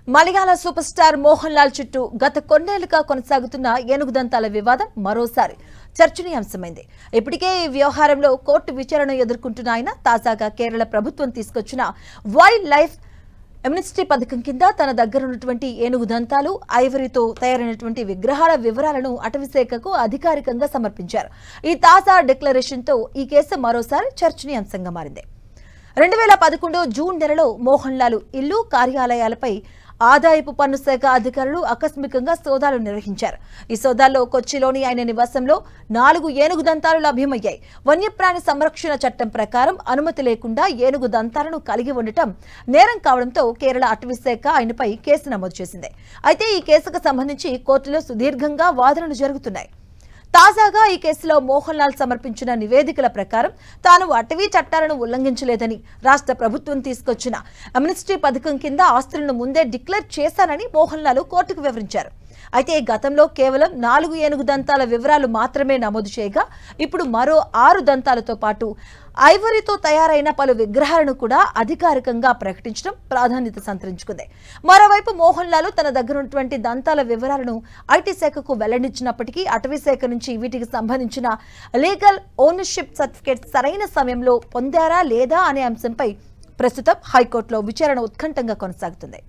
మలయాళ super star Mohan Lal చుట్టూ గత కొన్నేళ్లుగా కొనసాగుతున్న ఏనుగుదంతాల వివాదం మరోసారి చర్చనీయాంశమైంది. ఇప్పటికే ఈ వ్యవహారంలో కోర్టు విచారణ ఎదుర్కొంటున్న ఆయన తాజాగా కేరళ ప్రభుత్వం తీసుకొచ్చిన వైల్డ్ లైఫ్ ఎమ్నెస్టీ పథకం కింద తన దగ్గరున్నటువంటి ఏనుగుదంతాలు, ఐవరీతో తయారైనటువంటి విగ్రహాల వివరాలను అటవీశాఖకు అధికారికంగా సమర్పించారు. ఈ తాజా డిక్లరేషన్తో ఈ కేసు మరోసారి చర్చనీయాంశంగా మారింది. 2011 జూన్ నెలలో మోహన్ లాల్ ఇల్లు, కార్యాలయాలపై ఆదాయపు పన్ను శాఖ అధికారులు ఆకస్మికంగా సోదాలు నిర్వహించారు. ఈ సోదాల్లో కొచ్చిలోని ఆయన నివాసంలో 4 ఏనుగు దంతాలు లభ్యమయ్యాయి. వన్యప్రాణి సంరక్షణ చట్టం ప్రకారం అనుమతి లేకుండా ఏనుగు దంతాలను కలిగి ఉండటం నేరం కావడంతో కేరళ అటవీశాఖ ఆయనపై కేసు నమోదు చేసింది. అయితే ఈ కేసుకు సంబంధించి కోర్టులో సుదీర్ఘంగా వాదనలు జరుగుతున్నాయి. తాజాగా ఈ కేసులో మోహన్ లాల్ సమర్పించిన నివేదికల ప్రకారం తాను అటవీ చట్టాలను ఉల్లంఘించలేదని, రాష్ట్ర ప్రభుత్వం తీసుకొచ్చిన అమ్నెస్టీ పథకం కింద ఆస్తులను ముందే డిక్లేర్ చేశానని మోహన్ లాల్ కోర్టుకు వివరించారు. అయితే గతంలో కేవలం 4 ఏనుగు దంతాల వివరాలు మాత్రమే నమోదు చేయగా ఇప్పుడు మరో 6 దంతాలతో పాటు ఐవరీతో తయారైన పలు విగ్రహాలను కూడా అధికారికంగా ప్రకటించడం ప్రాధాన్యత సంతరించుకుంది. మరోవైపు మోహన్ లాల్ తన దగ్గర ఉన్నటువంటి దంతాల వివరాలను ఐటీ శాఖకు వెల్లడించినప్పటికీ అటవీ శాఖ నుంచి వీటికి సంబంధించిన లీగల్ ఓనర్షిప్ సర్టిఫికేట్ సరైన సమయంలో పొందారా లేదా అనే అంశంపై ప్రస్తుతం హైకోర్టులో విచారణ ఉత్కంఠంగా కొనసాగుతుంది.